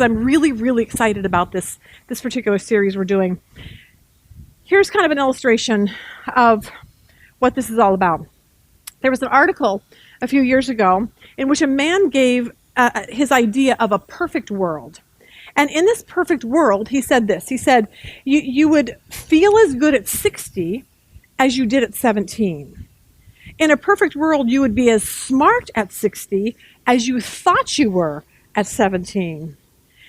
I'm really, really excited about this particular series we're doing. Here's kind of an illustration of what this is all about. There was an article a few years ago in which a man gave his idea of a perfect world. And in this perfect world, he said this. He said, you would feel as good at 60 as you did at 17. In a perfect world, you would be as smart at 60 as you thought you were at 17.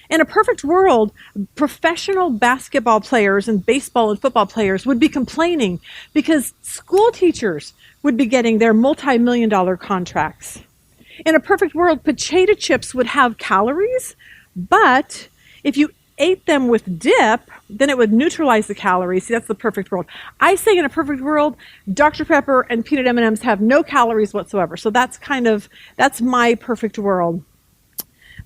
In a perfect world, professional basketball players and baseball and football players would be complaining because school teachers would be getting their multi-million-dollar contracts. In a perfect world, potato chips would have calories, but if you ate them with dip, then it would neutralize the calories. See, that's the perfect world. I say in a perfect world, Dr. Pepper and peanut M&Ms have no calories whatsoever. So that's my perfect world.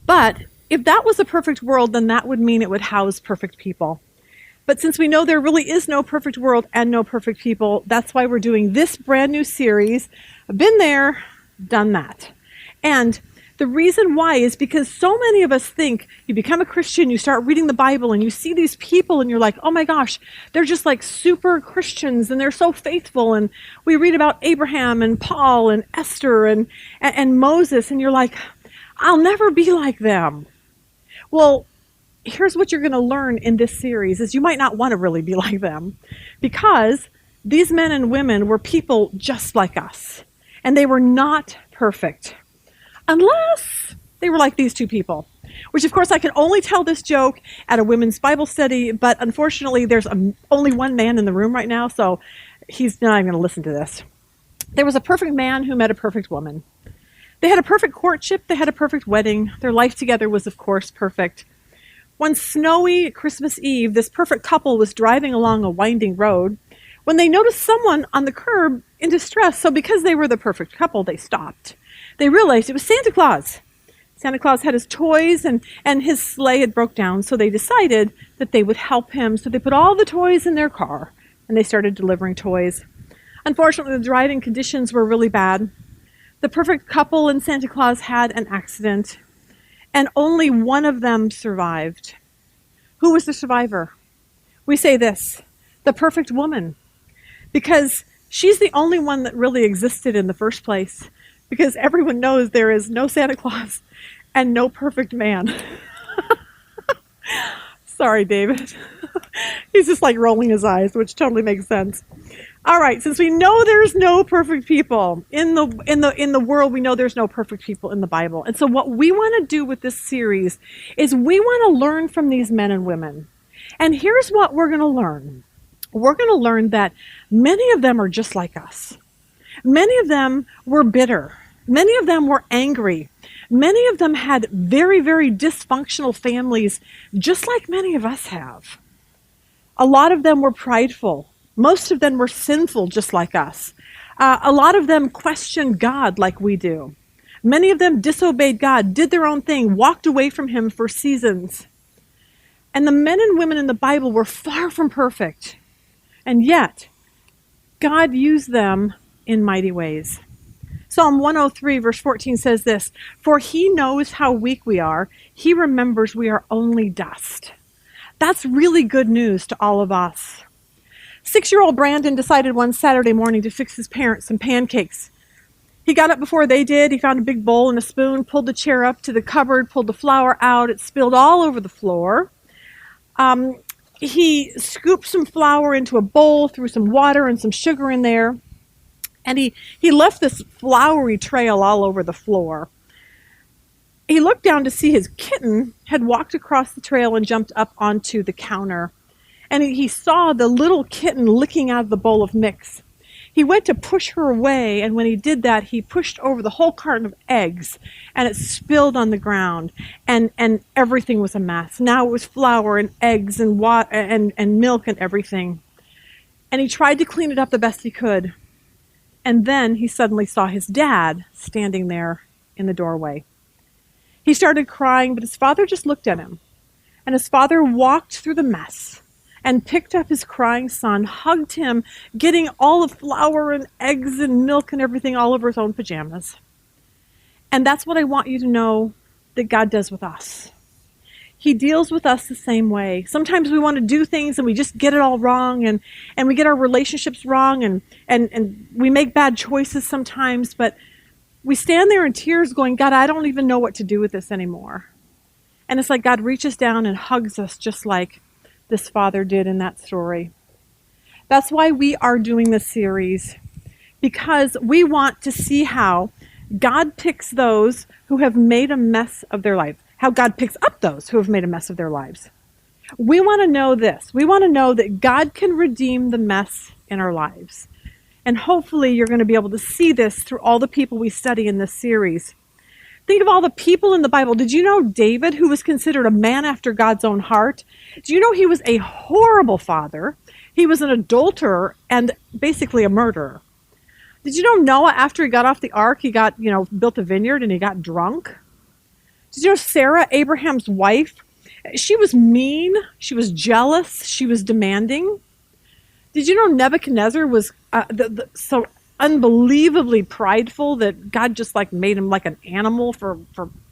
But if that was a perfect world, then that would mean it would house perfect people. But since we know there really is no perfect world and no perfect people, that's why we're doing this brand new series. I've been there, done that. And the reason why is because so many of us think you become a Christian, you start reading the Bible, and you see these people, and you're like, oh my gosh, they're just like super Christians, and they're so faithful. And we read about Abraham and Paul and Esther and Moses, and you're like, I'll never be like them. Well, here's what you're going to learn in this series is you might not want to really be like them, because these men and women were people just like us, and they were not perfect. Unless they were like these two people, which of course I can only tell this joke at a women's Bible study, but unfortunately there's only one man in the room right now, so he's not even going to listen to this. There was a perfect man who met a perfect woman. They had a perfect courtship, they had a perfect wedding, their life together was of course perfect. One snowy Christmas Eve, this perfect couple was driving along a winding road when they noticed someone on the curb in distress, so because they were the perfect couple, they stopped. They realized it was Santa Claus. Santa Claus had his toys and his sleigh had broke down, so they decided that they would help him. So they put all the toys in their car and they started delivering toys. Unfortunately, the driving conditions were really bad. The perfect couple and Santa Claus had an accident, and only one of them survived. Who was the survivor? We say this, the perfect woman, because she's the only one that really existed in the first place. Because everyone knows there is no Santa Claus and no perfect man. Sorry, David. He's just like rolling his eyes, which totally makes sense. All right, since we know there's no perfect people in the world, we know there's no perfect people in the Bible. And so what we want to do with this series is we want to learn from these men and women. And here's what we're going to learn. We're going to learn that many of them are just like us. Many of them were bitter. Many of them were angry. Many of them had very, very dysfunctional families, just like many of us have. A lot of them were prideful. Most of them were sinful, just like us. A lot of them questioned God like we do. Many of them disobeyed God, did their own thing, walked away from him for seasons. And the men and women in the Bible were far from perfect. And yet, God used them in mighty ways. Psalm 103 verse 14 says this, "For he knows how weak we are. He remembers we are only dust." That's really good news to all of us. 6-year-old Brandon decided one Saturday morning to fix his parents some pancakes. He got up before they did. He found a big bowl and a spoon, pulled the chair up to the cupboard, pulled the flour out. It spilled all over the floor. He scooped some flour into a bowl, threw some water and some sugar in there. And he left this floury trail all over the floor. He looked down to see his kitten had walked across the trail and jumped up onto the counter. And he saw the little kitten licking out of the bowl of mix. He went to push her away, and when he did that, he pushed over the whole carton of eggs, and it spilled on the ground, and everything was a mess. Now it was flour and eggs and water and milk and everything. And he tried to clean it up the best he could. And then he suddenly saw his dad standing there in the doorway. He started crying, but his father just looked at him. And his father walked through the mess and picked up his crying son, hugged him, getting all the flour and eggs and milk and everything all over his own pajamas. And that's what I want you to know that God does with us. He deals with us the same way. Sometimes we want to do things and we just get it all wrong, and we get our relationships wrong, and we make bad choices sometimes, but we stand there in tears going, God, I don't even know what to do with this anymore. And it's like God reaches down and hugs us just like this father did in that story. That's why we are doing this series, because we want to see how God picks those who have made a mess of their life, how God picks up those who have made a mess of their lives. We want to know this. We want to know that God can redeem the mess in our lives. And hopefully you're going to be able to see this through all the people we study in this series. Think of all the people in the Bible. Did you know David, who was considered a man after God's own heart? Do you know he was a horrible father? He was an adulterer and basically a murderer. Did you know Noah, after he got off the ark, he got, built a vineyard and he got drunk? Did you know Sarah, Abraham's wife? She was mean. She was jealous. She was demanding. Did you know Nebuchadnezzar was so unbelievably prideful that God just made him like an animal for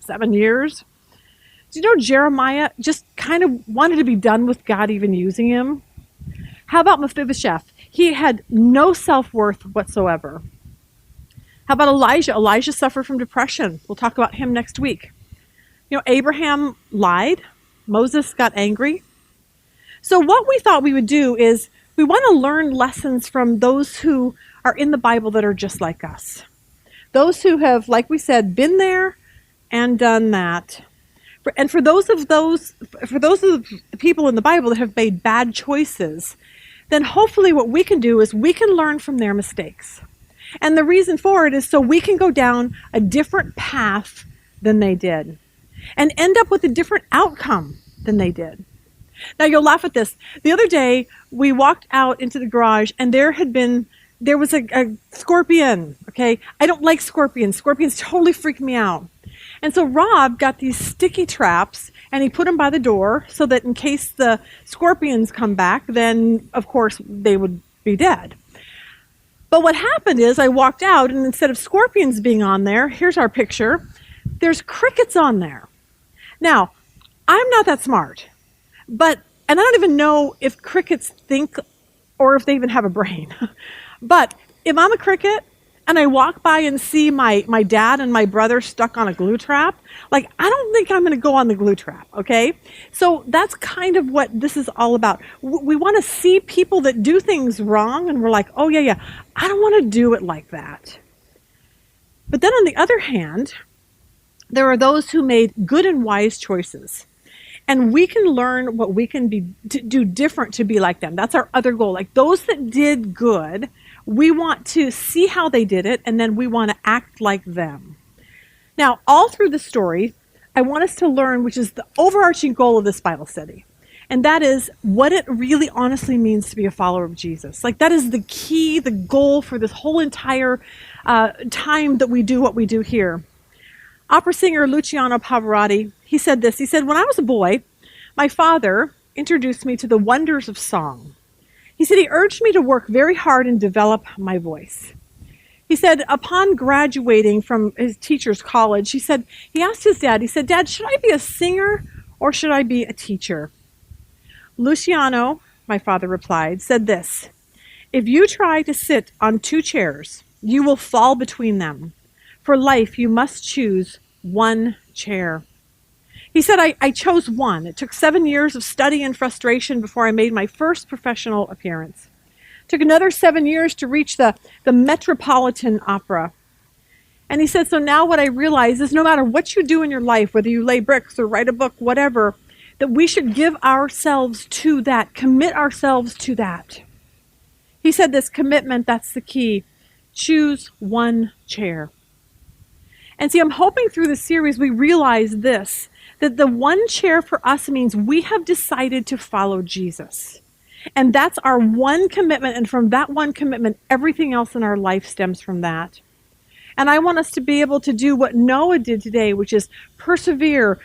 7 years? Do you know Jeremiah just kind of wanted to be done with God even using him? How about Mephibosheth? He had no self-worth whatsoever. How about Elijah? Elijah suffered from depression. We'll talk about him next week. Abraham lied. Moses got angry. So what we thought we would do is we want to learn lessons from those who are in the Bible that are just like us. Those who have, like we said, been there and done that. And for those of the people in the Bible that have made bad choices, then hopefully what we can do is we can learn from their mistakes. And the reason for it is so we can go down a different path than they did and end up with a different outcome than they did. Now you'll laugh at this. The other day we walked out into the garage and there was a scorpion, okay? I don't like scorpions. Scorpions totally freak me out. And so Rob got these sticky traps and he put them by the door so that in case the scorpions come back, then of course they would be dead. But what happened is I walked out and instead of scorpions being on there, here's our picture, there's crickets on there. Now, I'm not that smart, and I don't even know if crickets think or if they even have a brain. But if I'm a cricket and I walk by and see my dad and my brother stuck on a glue trap, I don't think I'm going to go on the glue trap, okay? So that's kind of what this is all about. We want to see people that do things wrong and we're like, oh yeah, I don't want to do it like that. But then on the other hand, there are those who made good and wise choices. And we can learn what we can do different to be like them. That's our other goal. Those that did good, we want to see how they did it, and then we want to act like them. Now, all through the story, I want us to learn, which is the overarching goal of this Bible study, and that is what it really honestly means to be a follower of Jesus. That is the key, the goal for this whole entire time that we do what we do here. Opera singer Luciano Pavarotti, he said this. He said, when I was a boy, my father introduced me to the wonders of song. He said he urged me to work very hard and develop my voice. He said upon graduating from his teacher's college, he asked his dad, Dad, should I be a singer or should I be a teacher? Luciano, my father replied, said this, if you try to sit on 2 chairs, you will fall between them. For life, you must choose one chair. He said, I chose one. It took 7 years of study and frustration before I made my first professional appearance. It took another 7 years to reach the Metropolitan Opera. And he said, so now what I realize is no matter what you do in your life, whether you lay bricks or write a book, whatever, that we should give ourselves to that, commit ourselves to that. He said this commitment, that's the key. Choose one chair. And see, I'm hoping through the series we realize this, that the one chair for us means we have decided to follow Jesus. And that's our one commitment, and from that one commitment, everything else in our life stems from that. And I want us to be able to do what Noah did today, which is persevere,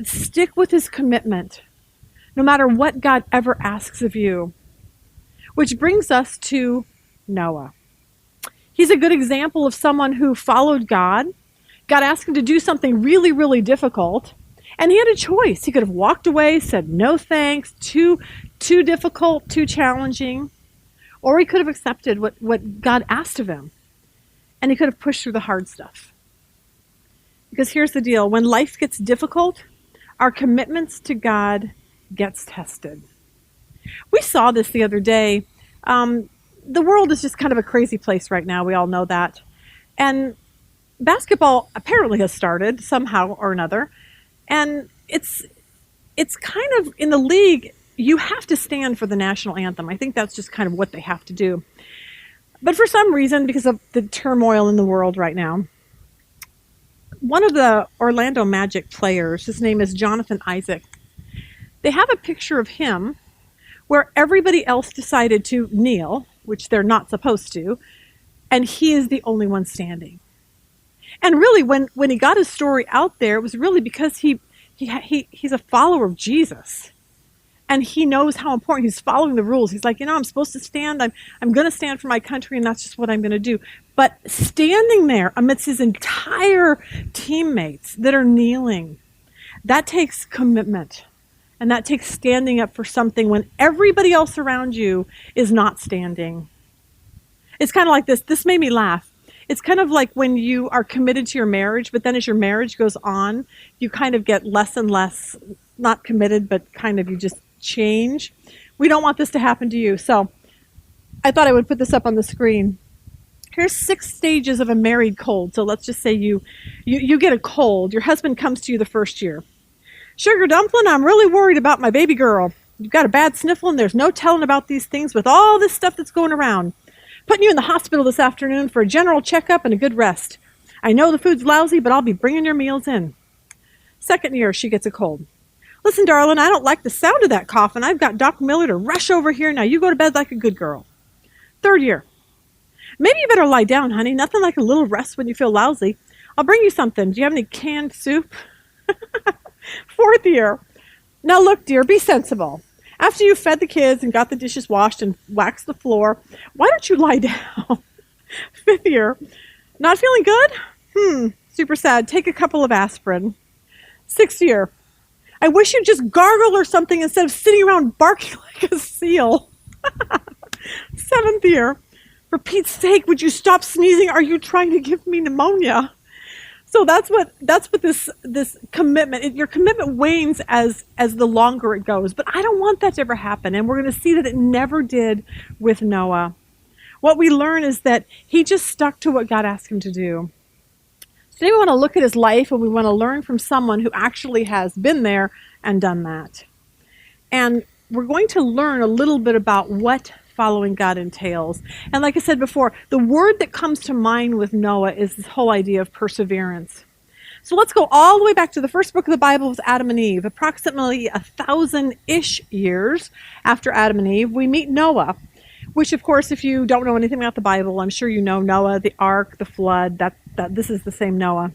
stick with his commitment, no matter what God ever asks of you. Which brings us to Noah. He's a good example of someone who followed God. God asked him to do something really, really difficult, And he had a choice. He could have walked away, said no thanks, too difficult, too challenging, or he could have accepted what God asked of him. And he could have pushed through the hard stuff. Because here's the deal. When life gets difficult, our commitments to God gets tested. We saw this the other day. The world is just kind of a crazy place right now. We all know that. And basketball apparently has started somehow or another. And it's kind of in the league, you have to stand for the national anthem. I think that's just kind of what they have to do. But for some reason, because of the turmoil in the world right now, one of the Orlando Magic players, his name is Jonathan Isaac, they have a picture of him where everybody else decided to kneel, which they're not supposed to, and he is the only one standing. And really, when he got his story out there, it was really because he's a follower of Jesus. And he knows how important. He's following the rules. He's like, I'm supposed to stand. I'm going to stand for my country, and that's just what I'm going to do. But standing there amidst his entire teammates that are kneeling, that takes commitment. And that takes standing up for something when everybody else around you is not standing. It's kind of like this. This made me laugh. It's kind of like when you are committed to your marriage, but then as your marriage goes on, you kind of get less and less, not committed, but kind of you just change. We don't want this to happen to you. So I thought I would put this up on the screen. Here's 6 stages of a married cold. So let's just say you get a cold. Your husband comes to you the first year. Sugar Dumpling, I'm really worried about my baby girl. You've got a bad sniffle and there's no telling about these things with all this stuff that's going around. Putting you in the hospital this afternoon for a general checkup and a good rest. I know the food's lousy, but I'll be bringing your meals in. Second year, she gets a cold. Listen, darling, I don't like the sound of that cough, and I've got Doc Miller to rush over here. Now you go to bed like a good girl. Third year. Maybe you better lie down, honey. Nothing like a little rest when you feel lousy. I'll bring you something. Do you have any canned soup? Fourth year. Now look, dear, be sensible. After you've fed the kids and got the dishes washed and waxed the floor, why don't you lie down? Fifth year. Not feeling good? Super sad. Take a couple of aspirin. Sixth year. I wish you'd just gargle or something instead of sitting around barking like a seal. Seventh year. For Pete's sake, would you stop sneezing? Are you trying to give me pneumonia? So that's what this commitment, your commitment wanes as the longer it goes. But I don't want that to ever happen. And we're going to see that it never did with Noah. What we learn is that he just stuck to what God asked him to do. Today we want to look at his life and we want to learn from someone who actually has been there and done that. And we're going to learn a little bit about what following God entails. And like I said before, the word that comes to mind with Noah is this whole idea of perseverance. So let's go all the way back to the first book of the Bible with Adam and Eve. Approximately 1,000-ish years after Adam and Eve, we meet Noah, which of course, if you don't know anything about the Bible, I'm sure you know Noah, the ark, the flood, that this is the same Noah.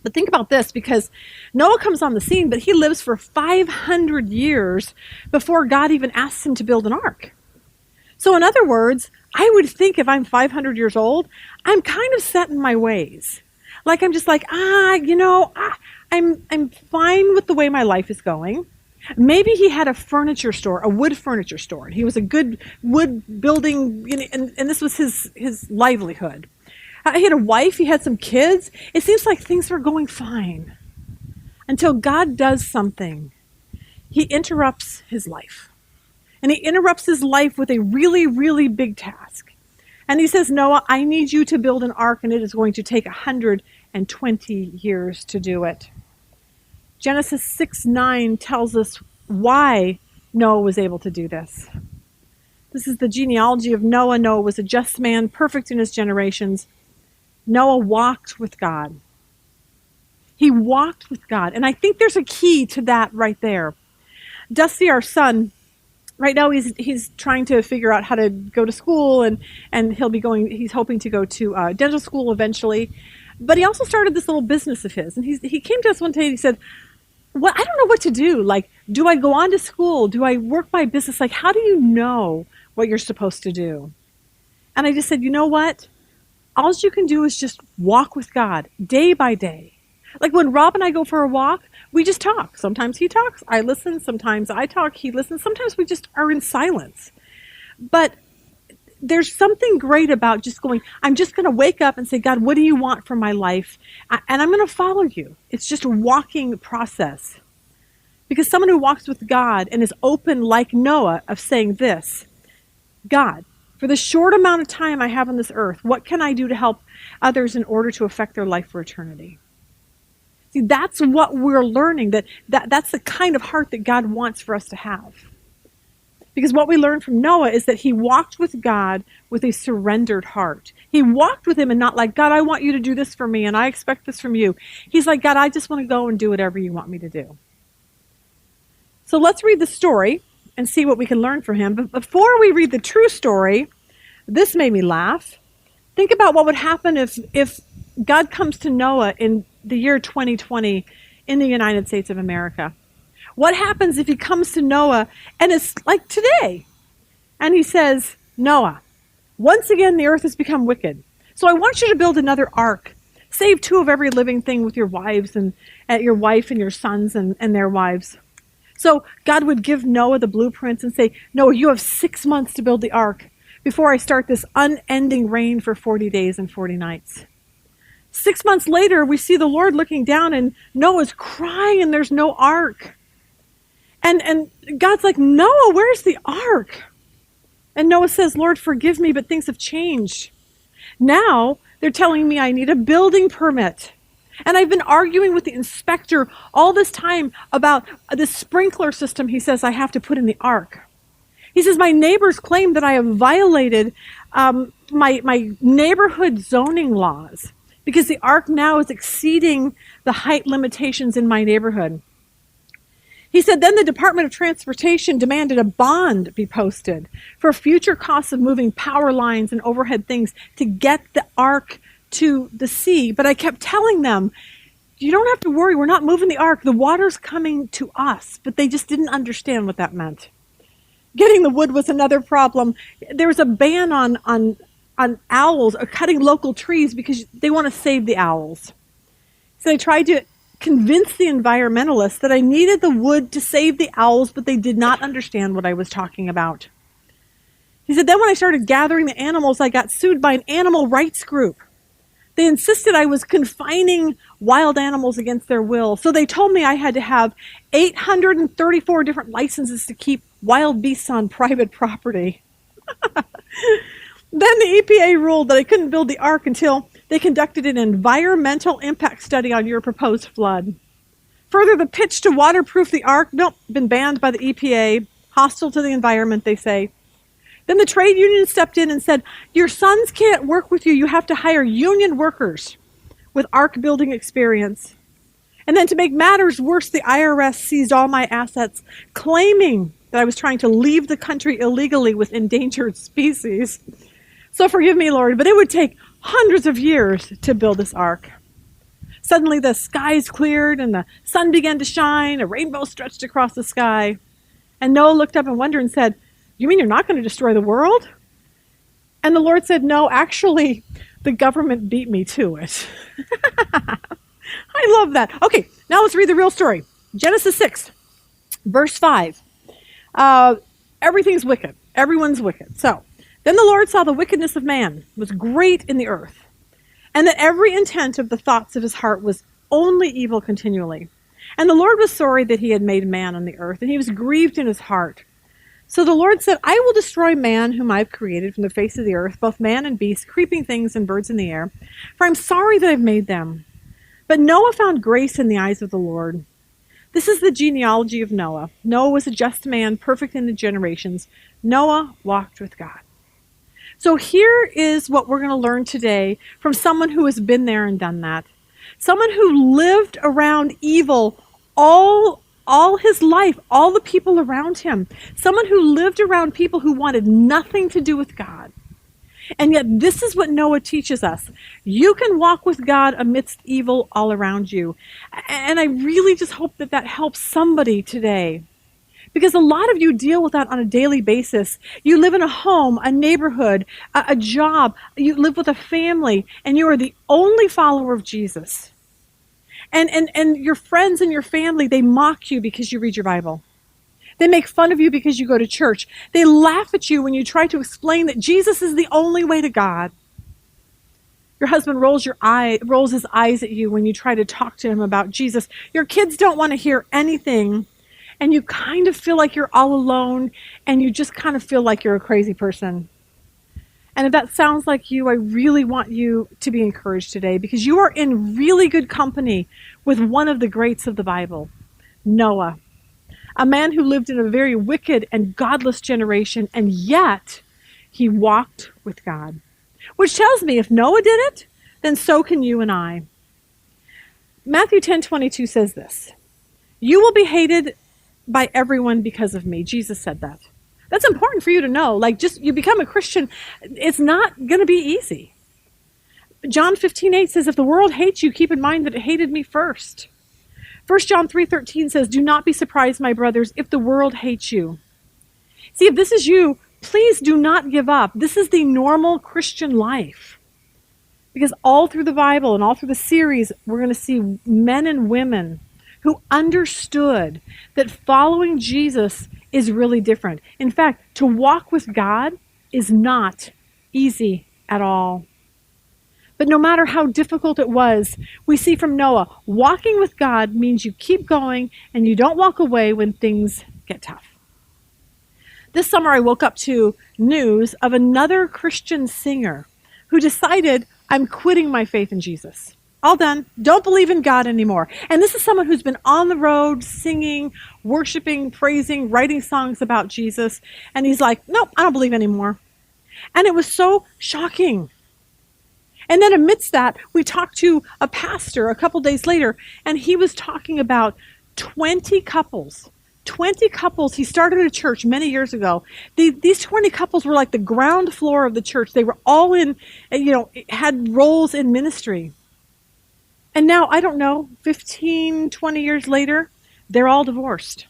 But think about this, because Noah comes on the scene, but he lives for 500 years before God even asks him to build an ark. So in other words, I would think if I'm 500 years old, I'm kind of set in my ways. Like I'm just like, I'm fine with the way my life is going. Maybe he had a furniture store, a wood furniture store. And he was a good wood building, and this was his livelihood. He had a wife, he had some kids. It seems like things were going fine until God does something. He interrupts his life. And he interrupts his life with a really, really big task. And he says, Noah, I need you to build an ark, and it is going to take 120 years to do it. Genesis 6:9 tells us why Noah was able to do this. This is the genealogy of Noah. Noah was a just man, perfect in his generations. Noah walked with God. He walked with God. And I think there's a key to that right there. Dusty, our son, right now he's trying to figure out how to go to school, and he's hoping to go to dental school eventually. But he also started this little business of his. And he came to us one day and he said, well, I don't know what to do. Like, do I go on to school? Do I work my business? Like, how do you know what you're supposed to do? And I just said, you know what? All you can do is just walk with God day by day. Like when Rob and I go for a walk, we just talk. Sometimes he talks, I listen. Sometimes I talk, he listens. Sometimes we just are in silence. But there's something great about just going, I'm just going to wake up and say, God, what do you want from my life? And I'm going to follow you. It's just a walking process. Because someone who walks with God and is open like Noah of saying this, God, for the short amount of time I have on this earth, what can I do to help others in order to affect their life for eternity? See, that's what we're learning, that's the kind of heart that God wants for us to have. Because what we learned from Noah is that he walked with God with a surrendered heart. He walked with him and not like, God, I want you to do this for me and I expect this from you. He's like, God, I just want to go and do whatever you want me to do. So let's read the story and see what we can learn from him. But before we read the true story, this made me laugh. Think about what would happen if God comes to Noah in the year 2020 in the United States of America. What happens if he comes to Noah and it's like today? And he says, Noah, once again the earth has become wicked. So I want you to build another ark. Save 2 of every living thing with your wives and your wife and your sons and their wives. So God would give Noah the blueprints and say, Noah, you have 6 months to build the ark before I start this unending rain for 40 days and 40 nights. 6 months later, we see the Lord looking down and Noah's crying and there's no ark. And God's like, Noah, where's the ark? And Noah says, Lord, forgive me, but things have changed. Now they're telling me I need a building permit. And I've been arguing with the inspector all this time about the sprinkler system he says I have to put in the ark. He says my neighbors claim that I have violated my neighborhood zoning laws because the ark now is exceeding the height limitations in my neighborhood. He said then the Department of Transportation demanded a bond be posted for future costs of moving power lines and overhead things to get the ark to the sea. But I kept telling them, you don't have to worry, we're not moving the ark. The water's coming to us. But they just didn't understand what that meant. Getting the wood was another problem. There was a ban on owls or cutting local trees because they want to save the owls. So they tried to convince the environmentalists that I needed the wood to save the owls, but they did not understand what I was talking about. He said, then when I started gathering the animals, I got sued by an animal rights group. They insisted I was confining wild animals against their will. So they told me I had to have 834 different licenses to keep wild beasts on private property. Then the EPA ruled that I couldn't build the ark until they conducted an environmental impact study on your proposed flood. Further, the pitch to waterproof the ark, been banned by the EPA, hostile to the environment, they say. Then the trade union stepped in and said, your sons can't work with you. You have to hire union workers with ark building experience. And then to make matters worse, the IRS seized all my assets, claiming that I was trying to leave the country illegally with endangered species. So forgive me, Lord, but it would take hundreds of years to build this ark. Suddenly the skies cleared and the sun began to shine. A rainbow stretched across the sky. And Noah looked up in wonder and said, you mean you're not going to destroy the world? And the Lord said, no, actually, the government beat me to it. I love that. Okay, now let's read the real story. Genesis 6, verse 5. Everything's wicked. Everyone's wicked. So, then the Lord saw the wickedness of man was great in the earth, and that every intent of the thoughts of his heart was only evil continually. And the Lord was sorry that he had made man on the earth, and he was grieved in his heart. So the Lord said, I will destroy man whom I have created from the face of the earth, both man and beast, creeping things and birds in the air, for I'm sorry that I've made them. But Noah found grace in the eyes of the Lord. This is the genealogy of Noah. Noah was a just man, perfect in the generations. Noah walked with God. So here is what we're going to learn today from someone who has been there and done that. Someone who lived around evil all his life, all the people around him. Someone who lived around people who wanted nothing to do with God. And yet this is what Noah teaches us. You can walk with God amidst evil all around you. And I really just hope that that helps somebody today. Because a lot of you deal with that on a daily basis. You live in a home, a neighborhood, a job. You live with a family, and you are the only follower of Jesus. And your friends and your family, they mock you because you read your Bible. They make fun of you because you go to church. They laugh at you when you try to explain that Jesus is the only way to God. Your husband rolls his eyes at you when you try to talk to him about Jesus. Your kids don't want to hear anything, and you kind of feel like you're all alone, and you just kind of feel like you're a crazy person. And if that sounds like you, I really want you to be encouraged today, because you are in really good company with one of the greats of the Bible, Noah, a man who lived in a very wicked and godless generation, and yet he walked with God. Which tells me if Noah did it, then so can you and I. Matthew 10:22 says this, "You will be hated by everyone because of me." Jesus said that. That's important for you to know. Like, just you become a Christian, it's not going to be easy. John 15:8 says, "If the world hates you, keep in mind that it hated me first." 1 John 3:13 says, "Do not be surprised, my brothers, if the world hates you." See, if this is you, please do not give up. This is the normal Christian life. Because all through the Bible and all through the series, we're going to see men and women who understood that following Jesus is really different. In fact, to walk with God is not easy at all. But no matter how difficult it was, we see from Noah, walking with God means you keep going and you don't walk away when things get tough. This summer, I woke up to news of another Christian singer who decided, I'm quitting my faith in Jesus. All done. Don't believe in God anymore. And this is someone who's been on the road singing, worshiping, praising, writing songs about Jesus. And he's like, nope, I don't believe anymore. And it was so shocking. And then amidst that, we talked to a pastor a couple days later, and he was talking about 20 couples. 20 couples. He started a church many years ago. These 20 couples were like the ground floor of the church. They were all had roles in ministry. And now, I don't know, 15, 20 years later, they're all divorced.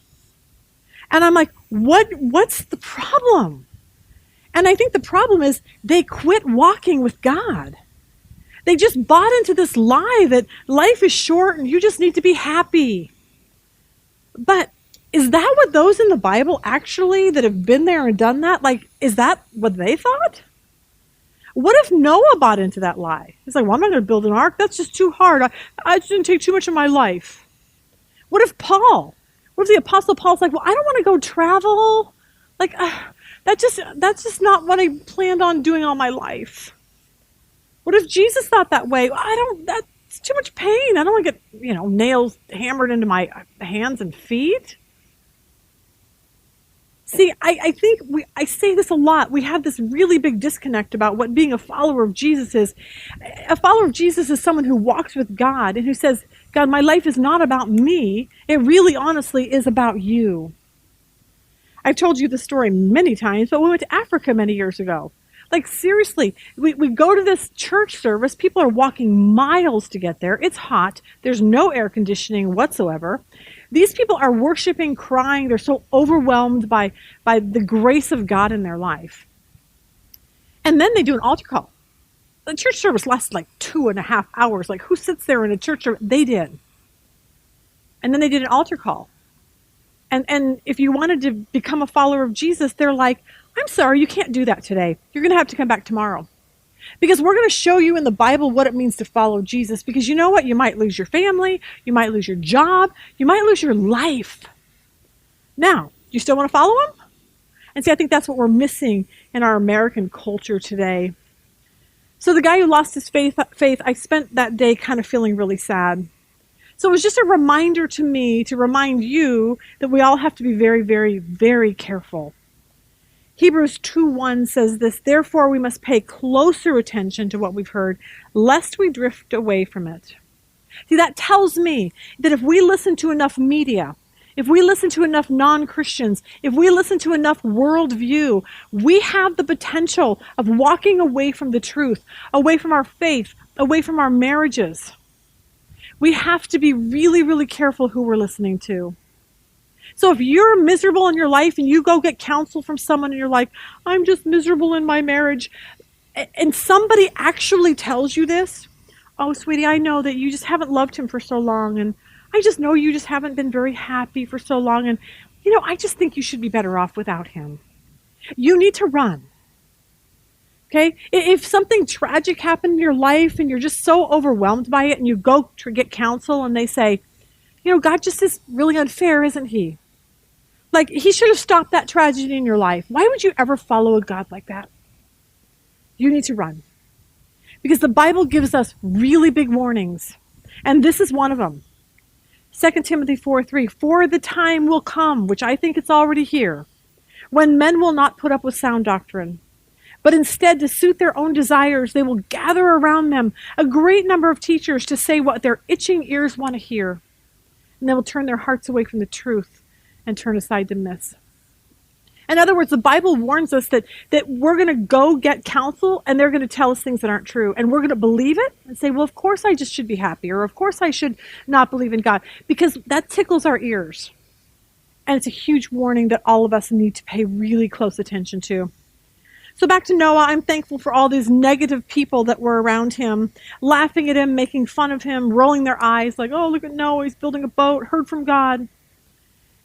And I'm like, what's the problem? And I think the problem is they quit walking with God. They just bought into this lie that life is short and you just need to be happy. But is that what those in the Bible actually that have been there and done that? Like, is that what they thought? What if Noah bought into that lie? He's like, well, I'm not going to build an ark. That's just too hard. I just didn't take too much of my life. What if the Apostle Paul's like, well, I don't want to go travel. Like, that's just not what I planned on doing all my life. What if Jesus thought that way? That's too much pain. I don't want to get, nails hammered into my hands and feet. See, I think I say this a lot. We have this really big disconnect about what being a follower of Jesus is. A follower of Jesus is someone who walks with God and who says, God, my life is not about me. It really honestly is about you. I've told you the story many times, but we went to Africa many years ago. Like, seriously, we go to this church service. People are walking miles to get there. It's hot. There's no air conditioning whatsoever. These people are worshiping, crying. They're so overwhelmed by the grace of God in their life. And then they do an altar call. The church service lasted like 2.5 hours. Like, who sits there in a church service? They did. And then they did an altar call. And if you wanted to become a follower of Jesus, they're like, I'm sorry, you can't do that today. You're going to have to come back tomorrow. Because we're going to show you in the Bible what it means to follow Jesus. Because you know what? You might lose your family. You might lose your job. You might lose your life. Now, you still want to follow him? And see, I think that's what we're missing in our American culture today. So the guy who lost his faith, I spent that day kind of feeling really sad. So it was just a reminder to me, to remind you, that we all have to be very, very, very careful. Hebrews 2:1 says this, therefore we must pay closer attention to what we've heard, lest we drift away from it. See, that tells me that if we listen to enough media, if we listen to enough non-Christians, if we listen to enough worldview, we have the potential of walking away from the truth, away from our faith, away from our marriages. We have to be really, really careful who we're listening to. So if you're miserable in your life and you go get counsel from someone and you're like, I'm just miserable in my marriage, and somebody actually tells you this, oh, sweetie, I know that you just haven't loved him for so long, and I just know you just haven't been very happy for so long, and I just think you should be better off without him. You need to run. Okay? If something tragic happened in your life and you're just so overwhelmed by it and you go to get counsel and they say, God just is really unfair, isn't he? Like, he should have stopped that tragedy in your life. Why would you ever follow a God like that? You need to run. Because the Bible gives us really big warnings. And this is one of them. 2 Timothy 4:3, for the time will come, which I think it's already here, when men will not put up with sound doctrine, but instead to suit their own desires, they will gather around them a great number of teachers to say what their itching ears want to hear. And they will turn their hearts away from the truth and turn aside to myths. In other words, the Bible warns us that we're going to go get counsel and they're going to tell us things that aren't true. And we're going to believe it and say, well, of course I just should be happy, or of course I should not believe in God, because that tickles our ears. And it's a huge warning that all of us need to pay really close attention to. So back to Noah, I'm thankful for all these negative people that were around him, laughing at him, making fun of him, rolling their eyes like, oh, look at Noah, he's building a boat, heard from God.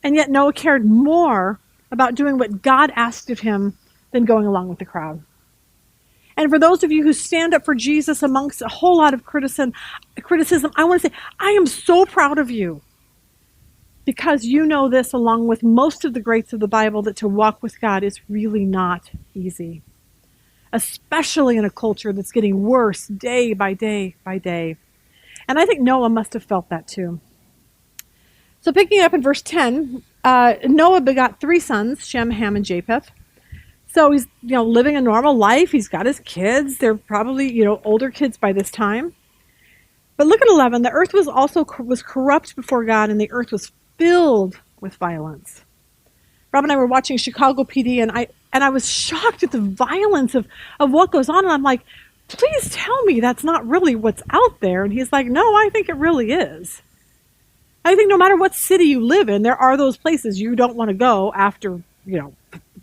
And yet Noah cared more about doing what God asked of him than going along with the crowd. And for those of you who stand up for Jesus amongst a whole lot of criticism, I want to say, I am so proud of you. Because you know this, along with most of the greats of the Bible, that to walk with God is really not easy. Especially in a culture that's getting worse day by day by day. And I think Noah must have felt that too. So picking up in verse 10, Noah begot 3 sons, Shem, Ham, and Japheth. So he's living a normal life. He's got his kids. They're probably older kids by this time. But look at 11. The earth was corrupt before God, and the earth was filled with violence. Rob and I were watching Chicago PD, and I was shocked at the violence of what goes on. And I'm like, please tell me that's not really what's out there. And he's like, no, I think it really is. I think no matter what city you live in, there are those places you don't want to go after,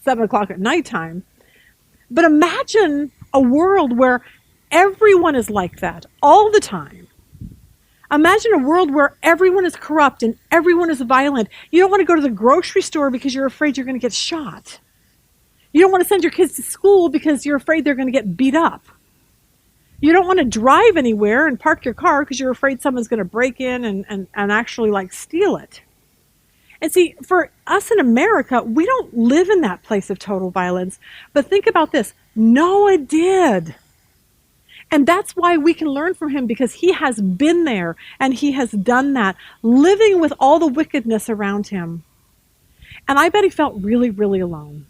7 o'clock at nighttime. But imagine a world where everyone is like that all the time. Imagine a world where everyone is corrupt and everyone is violent. You don't want to go to the grocery store because you're afraid you're going to get shot. You don't want to send your kids to school because you're afraid they're going to get beat up. You don't want to drive anywhere and park your car because you're afraid someone's going to break in and actually steal it. And see, for us in America, we don't live in that place of total violence. But think about this. Noah did. And that's why we can learn from him, because he has been there and he has done that, living with all the wickedness around him. And I bet he felt really, really alone.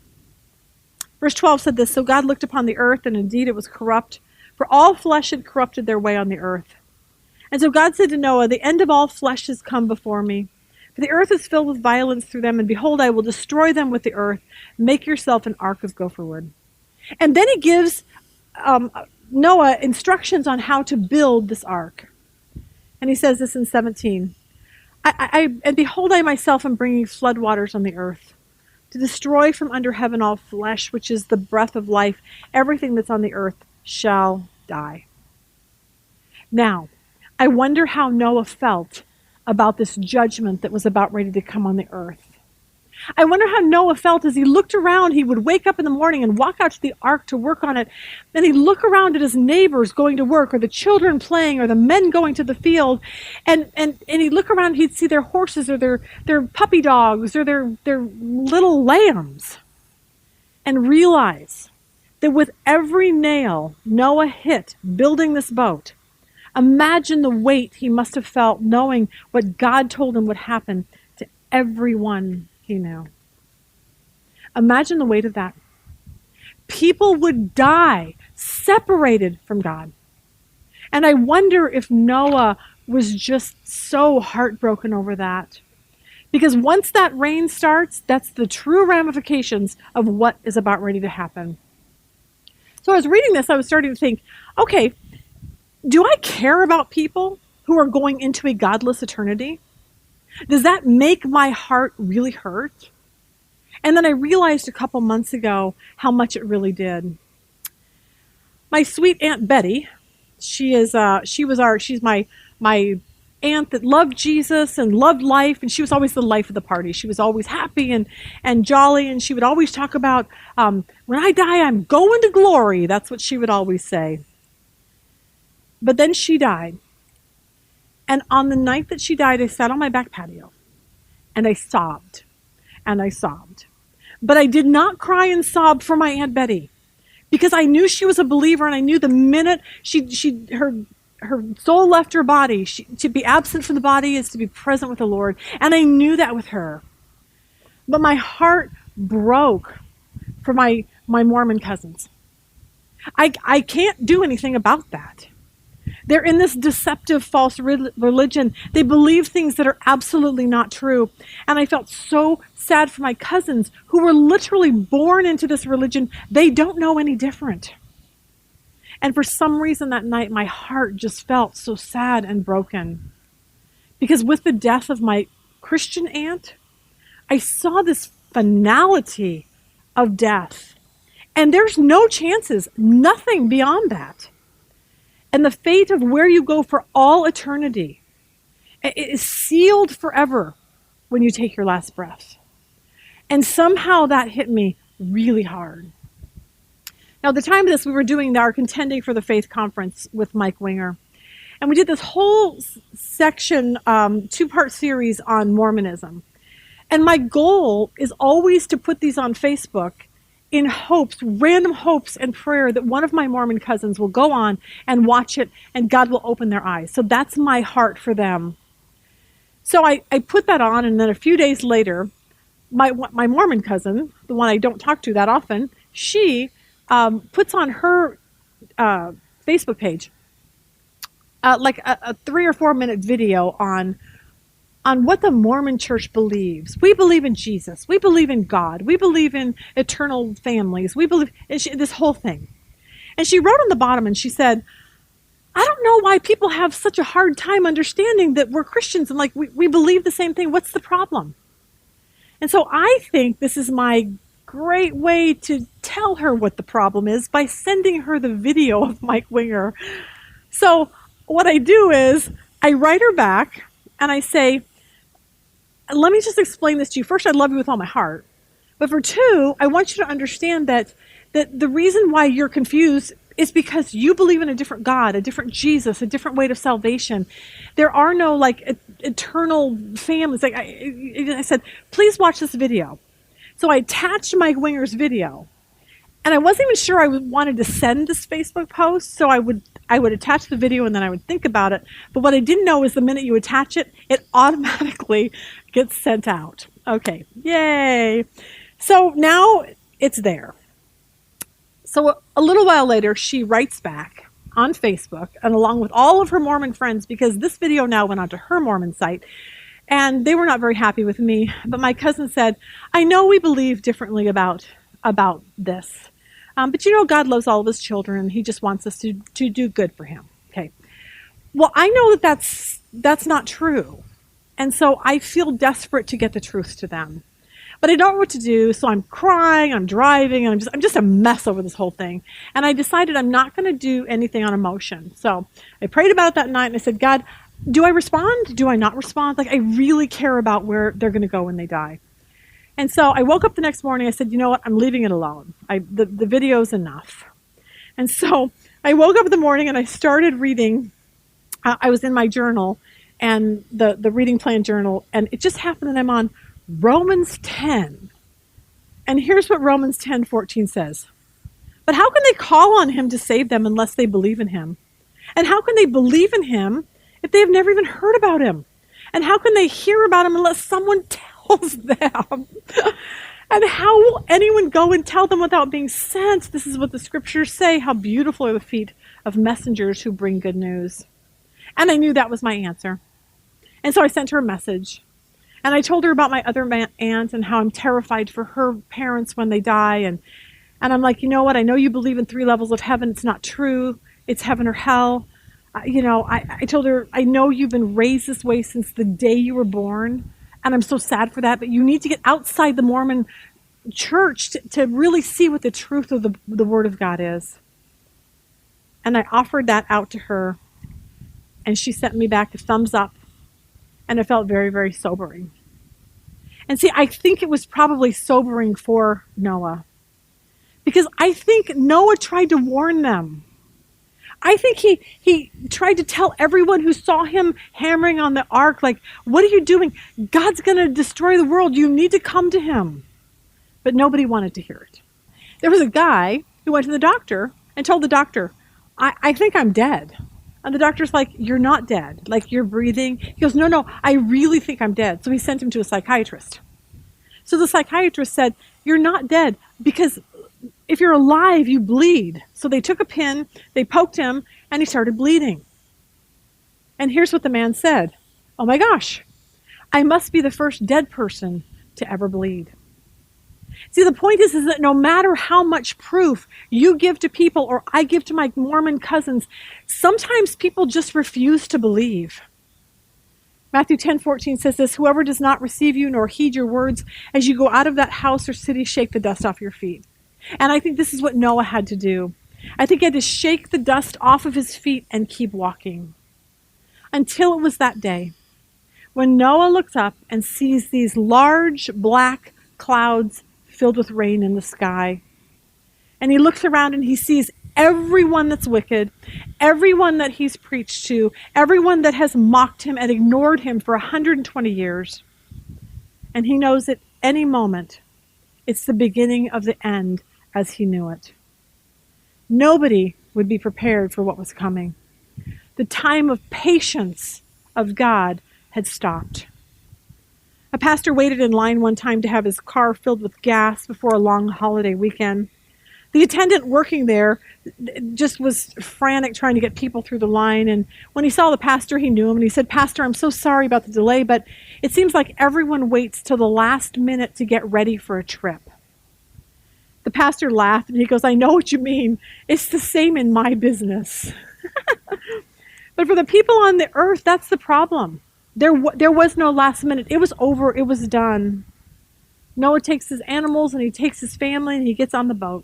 Verse 12 said this, so God looked upon the earth, and indeed it was corrupt, for all flesh had corrupted their way on the earth. And so God said to Noah, the end of all flesh has come before me. For the earth is filled with violence through them, and behold, I will destroy them with the earth. Make yourself an ark of gopher wood. And then he gives Noah instructions on how to build this ark. And he says this in 17. And behold, I myself am bringing floodwaters on the earth, to destroy from under heaven all flesh, which is the breath of life. Everything that's on the earth shall die. Now, I wonder how Noah felt about this judgment that was about ready to come on the earth. I wonder how Noah felt as he looked around. He would wake up in the morning and walk out to the ark to work on it. Then he'd look around at his neighbors going to work, or the children playing, or the men going to the field. And he'd look around and he'd see their horses, or their puppy dogs, or their little lambs. And realize that with every nail Noah hit building this boat, imagine the weight he must have felt knowing what God told him would happen to everyone he knew. Imagine the weight of that. People would die separated from God. And I wonder if Noah was just so heartbroken over that. Because once that rain starts, that's the true ramifications of what is about ready to happen. So I was reading this, I was starting to think, okay, do I care about people who are going into a godless eternity? Does that make my heart really hurt? And then I realized a couple months ago how much it really did. My sweet Aunt Betty, She's my aunt that loved Jesus and loved life, and she was always the life of the party. She was always happy and jolly, and she would always talk about, when I die, I'm going to glory. That's what she would always say. But then she died. And on the night that she died, I sat on my back patio, and I sobbed, and I sobbed. But I did not cry and sob for my Aunt Betty, because I knew she was a believer, and I knew the minute her soul left her body, to be absent from the body is to be present with the Lord. And I knew that with her. But my heart broke for my Mormon cousins. I can't do anything about that. They're in this deceptive false religion. They believe things that are absolutely not true. And I felt so sad for my cousins who were literally born into this religion. They don't know any different. And for some reason that night, my heart just felt so sad and broken. Because with the death of my Christian aunt, I saw this finality of death. And there's no chances, nothing beyond that. And the fate of where you go for all eternity, it is sealed forever when you take your last breath. And somehow that hit me really hard. Now, at the time of this, we were doing our Contending for the Faith conference with Mike Winger. And we did this whole section, two-part series on Mormonism. And my goal is always to put these on Facebook in hopes, random hopes and prayer that one of my Mormon cousins will go on and watch it and God will open their eyes. So that's my heart for them. So I put that on, and then a few days later, my Mormon cousin, the one I don't talk to that often, she puts on her Facebook page like a 3 or 4 minute video on what the Mormon church believes. We believe in Jesus. We believe in God. We believe in eternal families. We believe in this whole thing. And she wrote on the bottom and she said, I don't know why people have such a hard time understanding that we're Christians and like we believe the same thing. What's the problem? And so I think this is my great way to tell her what the problem is by sending her the video of Mike Winger. So what I do is I write her back and I say, let me just explain this to you. First, I love you with all my heart. But for two, I want you to understand that the reason why you're confused is because you believe in a different God, a different Jesus, a different way of salvation. There are no like eternal families. Like I said, please watch this video. So I attached Mike Winger's video, and I wasn't even sure I wanted to send this Facebook post, so I would attach the video and then I would think about it. But what I didn't know is the minute you attach it, it automatically gets sent out. Okay, yay. So now it's there. So a little while later, she writes back on Facebook, and along with all of her Mormon friends, because this video now went onto her Mormon site, and they were not very happy with me. But my cousin said, I know we believe differently about this. But you know, God loves all of his children, and he just wants us to do good for him. Okay. Well, I know that's not true. And so I feel desperate to get the truth to them. But I don't know what to do, so I'm crying, I'm driving, and I'm just a mess over this whole thing. And I decided I'm not going to do anything on emotion. So I prayed about it that night, and I said, God, do I respond? Do I not respond? Like, I really care about where they're going to go when they die. And so I woke up the next morning, I said, you know what, I'm leaving it alone. The video's enough. And so I woke up in the morning and I started reading. I was in my journal, and the reading plan journal, and it just happened that I'm on Romans 10. And here's what Romans 10:14 says. But how can they call on him to save them unless they believe in him? And how can they believe in him if they have never even heard about him? And how can they hear about him unless someone tells them? And how will anyone go and tell them without being sent? This is what the scriptures say. How beautiful are the feet of messengers who bring good news. And I knew that was my answer. And so I sent her a message. And I told her about my other aunt and how I'm terrified for her parents when they die. And I'm like, you know what? I know you believe in 3 levels of heaven. It's not true. It's heaven or hell. I told her, I know you've been raised this way since the day you were born. And I'm so sad for that. But you need to get outside the Mormon church to really see what the truth of the Word of God is. And I offered that out to her, and she sent me back a thumbs up, and it felt very, very sobering. And see, I think it was probably sobering for Noah, because I think Noah tried to warn them. I think he tried to tell everyone who saw him hammering on the ark, like, what are you doing? God's going to destroy the world. You need to come to him. But nobody wanted to hear it. There was a guy who went to the doctor and told the doctor, I think I'm dead. And the doctor's like, you're not dead. Like, you're breathing. He goes, no, I really think I'm dead. So he sent him to a psychiatrist. So the psychiatrist said, you're not dead because if you're alive, you bleed. So they took a pin, they poked him, and he started bleeding. And here's what the man said. Oh my gosh, I must be the first dead person to ever bleed. See, the point is that no matter how much proof you give to people or I give to my Mormon cousins, sometimes people just refuse to believe. Matthew 10:14 says this, whoever does not receive you nor heed your words, as you go out of that house or city, shake the dust off your feet. And I think this is what Noah had to do. I think he had to shake the dust off of his feet and keep walking. Until it was that day when Noah looks up and sees these large black clouds filled with rain in the sky. And he looks around and he sees everyone that's wicked, everyone that he's preached to, everyone that has mocked him and ignored him for 120 years. And he knows at any moment it's the beginning of the end as he knew it. Nobody would be prepared for what was coming. The time of patience of God had stopped. A pastor waited in line one time to have his car filled with gas before a long holiday weekend. The attendant working there just was frantic trying to get people through the line. And when he saw the pastor, he knew him. And he said, Pastor, I'm so sorry about the delay, but it seems like everyone waits till the last minute to get ready for a trip. The pastor laughed and he goes, I know what you mean. It's the same in my business. But for the people on the earth, that's the problem. There was no last minute. It was over. It was done. Noah takes his animals and he takes his family and he gets on the boat.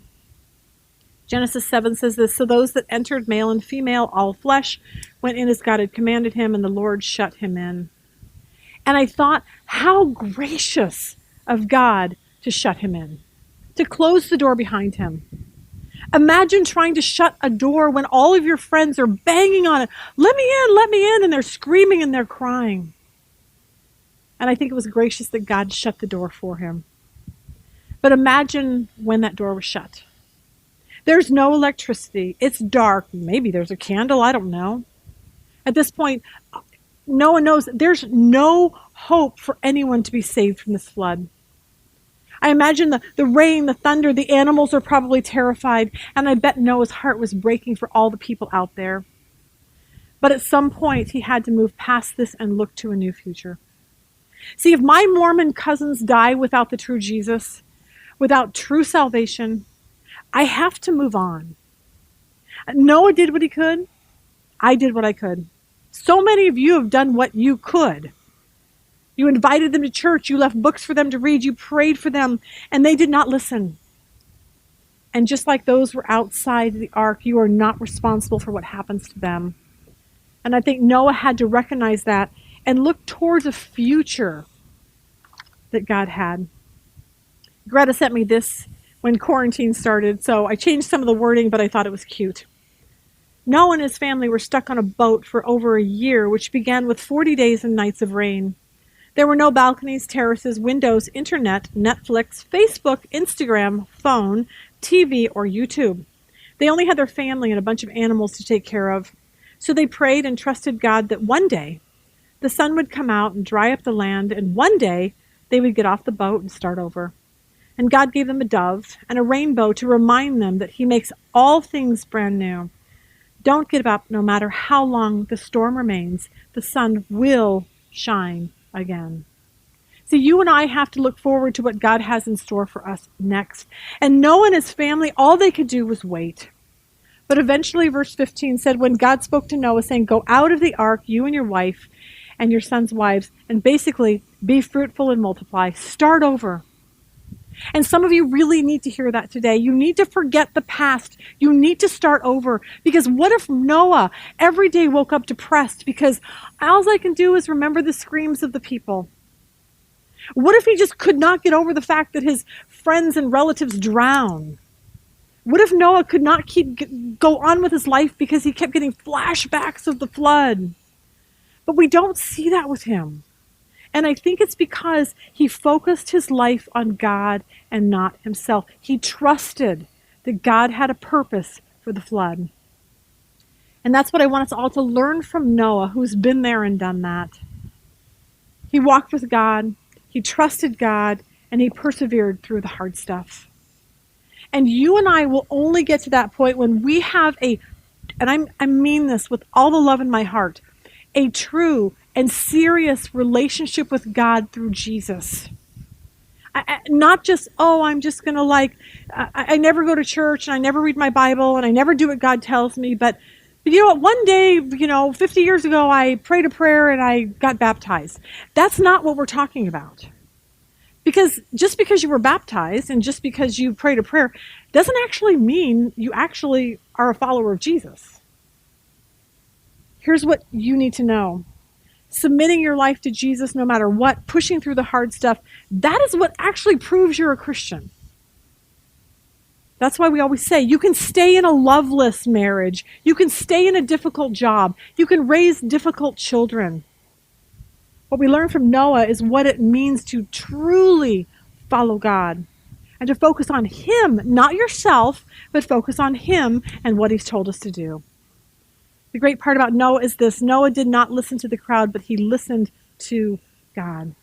Genesis 7 says this, so those that entered, male and female, all flesh, went in as God had commanded him, and the Lord shut him in. And I thought, how gracious of God to shut him in, to close the door behind him. Imagine trying to shut a door when all of your friends are banging on it. Let me in, and they're screaming and they're crying. And I think it was gracious that God shut the door for him. But imagine when that door was shut. There's no electricity. It's dark. Maybe there's a candle. I don't know. At this point, Noah knows there's no hope for anyone to be saved from this flood. I imagine the rain, the thunder, the animals are probably terrified, and I bet Noah's heart was breaking for all the people out there. But at some point, he had to move past this and look to a new future. See, if my Mormon cousins die without the true Jesus, without true salvation, I have to move on. Noah did what he could. I did what I could. So many of you have done what you could. You invited them to church. You left books for them to read. You prayed for them, and they did not listen. And just like those were outside the ark, you are not responsible for what happens to them. And I think Noah had to recognize that and look towards a future that God had. Greta sent me this when quarantine started, so I changed some of the wording, but I thought it was cute. Noah and his family were stuck on a boat for over a year, which began with 40 days and nights of rain. There were no balconies, terraces, windows, internet, Netflix, Facebook, Instagram, phone, TV, or YouTube. They only had their family and a bunch of animals to take care of. So they prayed and trusted God that one day the sun would come out and dry up the land, and one day they would get off the boat and start over. And God gave them a dove and a rainbow to remind them that he makes all things brand new. Don't give up no matter how long the storm remains. The sun will shine again. See, you and I have to look forward to what God has in store for us next. And Noah and his family, all they could do was wait. But eventually, verse 15 said, when God spoke to Noah saying, go out of the ark, you and your wife and your sons' wives, and basically be fruitful and multiply. Start over. And some of you really need to hear that today. You need to forget the past. You need to start over. Because what if Noah every day woke up depressed because all I can do is remember the screams of the people? What if he just could not get over the fact that his friends and relatives drown? What if Noah could not go on with his life because he kept getting flashbacks of the flood? But we don't see that with him. And I think it's because he focused his life on God and not himself. He trusted that God had a purpose for the flood. And that's what I want us all to learn from Noah, who's been there and done that. He walked with God, he trusted God, and he persevered through the hard stuff. And you and I will only get to that point when we have and I mean this with all the love in my heart, a true and serious relationship with God through Jesus. Not just, I'm just going to I never go to church and I never read my Bible and I never do what God tells me, but you know what, one day, 50 years ago, I prayed a prayer and I got baptized. That's not what we're talking about. Because just because you were baptized and just because you prayed a prayer doesn't actually mean you actually are a follower of Jesus. Here's what you need to know. Submitting your life to Jesus no matter what, pushing through the hard stuff, that is what actually proves you're a Christian. That's why we always say you can stay in a loveless marriage. You can stay in a difficult job. You can raise difficult children. What we learn from Noah is what it means to truly follow God and to focus on Him, not yourself, but focus on Him and what He's told us to do. The great part about Noah is this: Noah did not listen to the crowd, but he listened to God.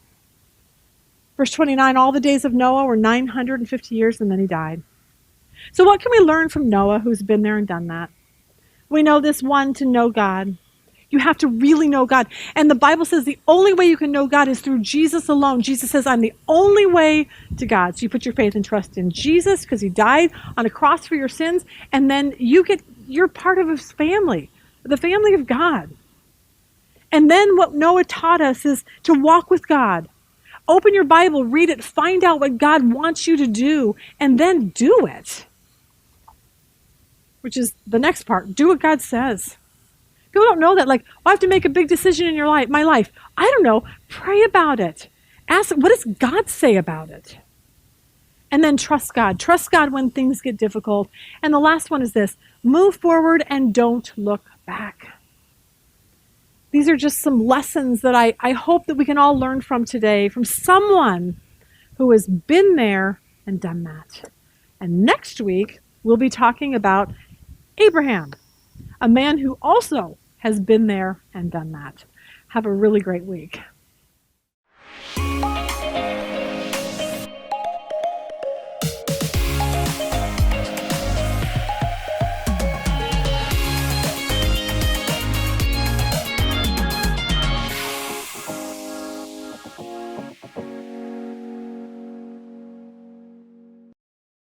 Verse 29, all the days of Noah were 950 years, and then he died. So what can we learn from Noah, who's been there and done that? We know this: one, to know God. You have to really know God. And the Bible says the only way you can know God is through Jesus alone. Jesus says, I'm the only way to God. So you put your faith and trust in Jesus because He died on a cross for your sins, and then you're part of His family, the family of God. And then what Noah taught us is to walk with God. Open your Bible, read it, find out what God wants you to do, and then do it. Which is the next part. Do what God says. People don't know that. I have to make a big decision in my life. I don't know. Pray about it. Ask, what does God say about it? And then trust God. Trust God when things get difficult. And the last one is this: move forward and don't look back. These are just some lessons that I hope that we can all learn from today, from someone who has been there and done that. And next week, we'll be talking about Abraham, a man who also has been there and done that. Have a really great week.